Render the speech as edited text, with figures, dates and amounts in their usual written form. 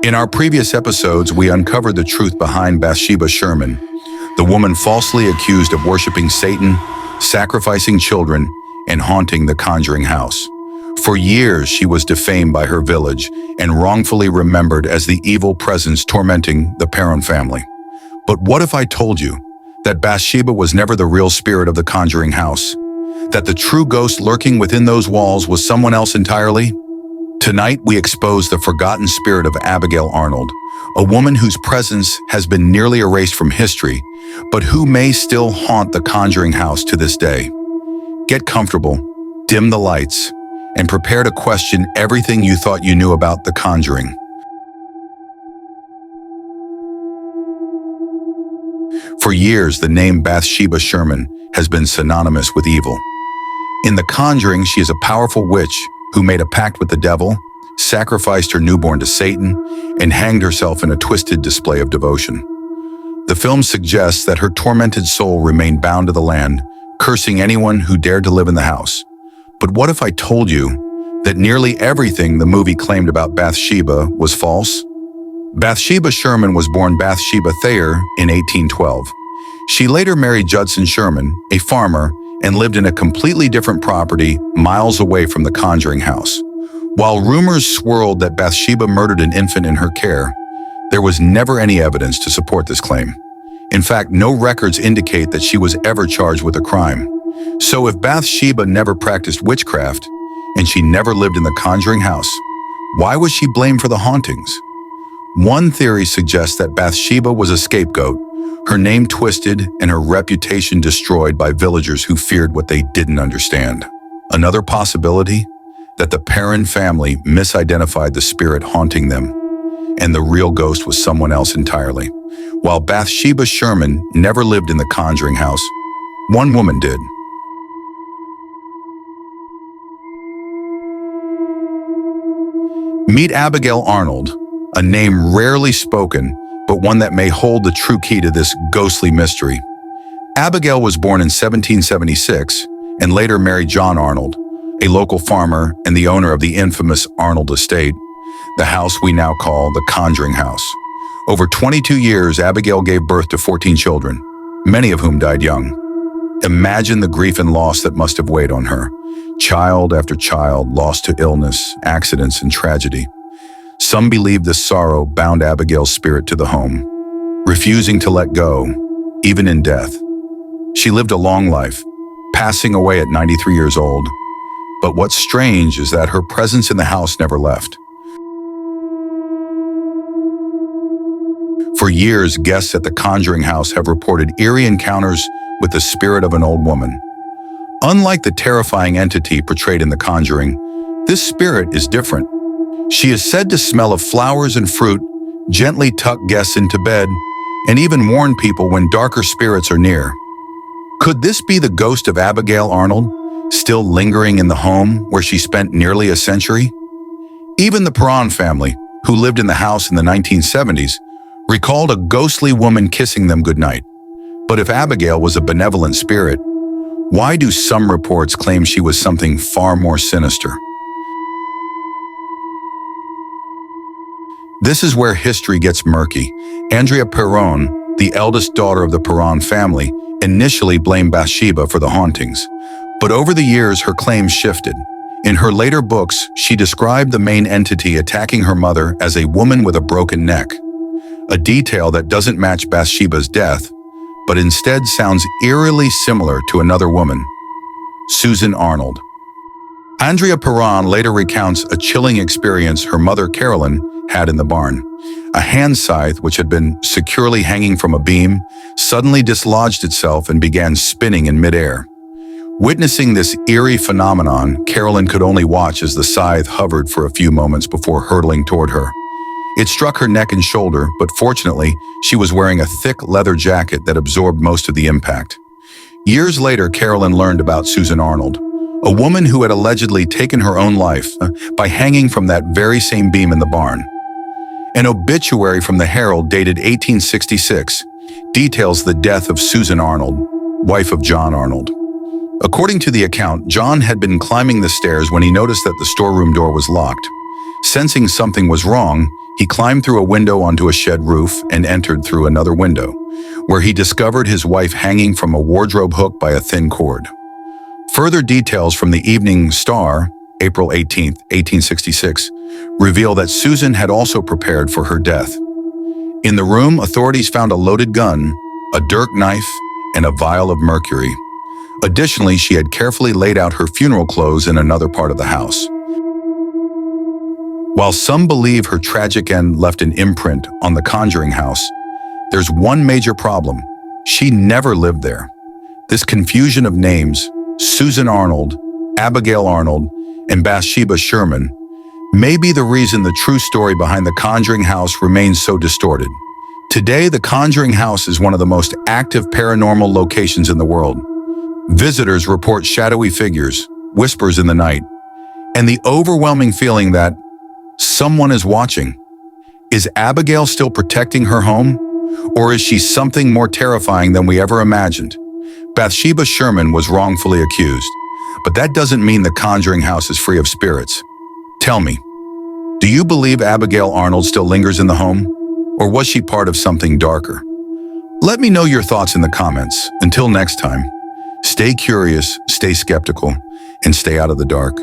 In our previous episodes, we uncovered the truth behind Bathsheba Sherman, the woman falsely accused of worshiping Satan, sacrificing children, and haunting the Conjuring House. For years, she was defamed by her village and wrongfully remembered as the evil presence tormenting the Perron family. But what if I told you that Bathsheba was never the real spirit of the Conjuring House? That the true ghost lurking within those walls was someone else entirely? Tonight, we expose the forgotten spirit of Abigail Arnold, a woman whose presence has been nearly erased from history, but who may still haunt the Conjuring House to this day. Get comfortable, dim the lights, and prepare to question everything you thought you knew about The Conjuring. For years, the name Bathsheba Sherman has been synonymous with evil. In The Conjuring, she is a powerful witch who made a pact with the devil, sacrificed her newborn to Satan, and hanged herself in a twisted display of devotion. The film suggests that her tormented soul remained bound to the land, cursing anyone who dared to live in the house. But what if I told you that nearly everything the movie claimed about Bathsheba was false? Bathsheba Sherman was born Bathsheba Thayer in 1812. She later married Judson Sherman, a farmer, and lived in a completely different property miles away from the Conjuring House. While rumors swirled that Bathsheba murdered an infant in her care, there was never any evidence to support this claim. In fact, no records indicate that she was ever charged with a crime. So if Bathsheba never practiced witchcraft, and she never lived in the Conjuring House, why was she blamed for the hauntings? One theory suggests that Bathsheba was a scapegoat, her name twisted and her reputation destroyed by villagers who feared what they didn't understand. Another possibility? That the Perron family misidentified the spirit haunting them, and the real ghost was someone else entirely. While Bathsheba Sherman never lived in the Conjuring House, one woman did. Meet Abigail Arnold, a name rarely spoken, but one that may hold the true key to this ghostly mystery. Abigail was born in 1776 and later married John Arnold, a local farmer and the owner of the infamous Arnold Estate, the house we now call the Conjuring House. Over 22 years, Abigail gave birth to 14 children, many of whom died young. Imagine the grief and loss that must have weighed on her. Child after child lost to illness, accidents, and tragedy. Some believe this sorrow bound Abigail's spirit to the home, refusing to let go, even in death. She lived a long life, passing away at 93 years old. But what's strange is that her presence in the house never left. For years, guests at the Conjuring House have reported eerie encounters with the spirit of an old woman. Unlike the terrifying entity portrayed in The Conjuring, this spirit is different. She is said to smell of flowers and fruit, gently tuck guests into bed, and even warn people when darker spirits are near. Could this be the ghost of Abigail Arnold, still lingering in the home where she spent nearly a century? Even the Perron family, who lived in the house in the 1970s, recalled a ghostly woman kissing them goodnight. But if Abigail was a benevolent spirit, why do some reports claim she was something far more sinister? This is where history gets murky. Andrea Perron, the eldest daughter of the Perron family, initially blamed Bathsheba for the hauntings. But over the years, her claims shifted. In her later books, she described the main entity attacking her mother as a woman with a broken neck, a detail that doesn't match Bathsheba's death, but instead sounds eerily similar to another woman, Susan Arnold. Andrea Perron later recounts a chilling experience her mother Carolyn had in the barn. A hand scythe, which had been securely hanging from a beam, suddenly dislodged itself and began spinning in midair. Witnessing this eerie phenomenon, Carolyn could only watch as the scythe hovered for a few moments before hurtling toward her. It struck her neck and shoulder, but fortunately, she was wearing a thick leather jacket that absorbed most of the impact. Years later, Carolyn learned about Susan Arnold, a woman who had allegedly taken her own life by hanging from that very same beam in the barn. An obituary from the Herald dated 1866 details the death of Susan Arnold, wife of John Arnold. According to the account, John had been climbing the stairs when he noticed that the storeroom door was locked. Sensing something was wrong, He climbed through a window onto a shed roof and entered through another window, where he discovered his wife hanging from a wardrobe hook by a thin cord. Further details from the Evening Star, April 18, 1866, reveal that Susan had also prepared for her death. In the room, authorities found a loaded gun, a dirk knife, and a vial of mercury. Additionally, she had carefully laid out her funeral clothes in another part of the house. While some believe her tragic end left an imprint on the Conjuring House, there's one major problem. She never lived there. This confusion of names, Susan Arnold, Abigail Arnold, and Bathsheba Sherman, may be the reason the true story behind the Conjuring House remains so distorted. Today, the Conjuring House is one of the most active paranormal locations in the world. Visitors report shadowy figures, whispers in the night, and the overwhelming feeling that someone is watching. Is Abigail still protecting her home? Or is she something more terrifying than we ever imagined? Bathsheba Sherman was wrongfully accused, but that doesn't mean the Conjuring House is free of spirits. Tell me, do you believe Abigail Arnold still lingers in the home? Or was she part of something darker? Let me know your thoughts in the comments. Until next time, stay curious, stay skeptical, and stay out of the dark.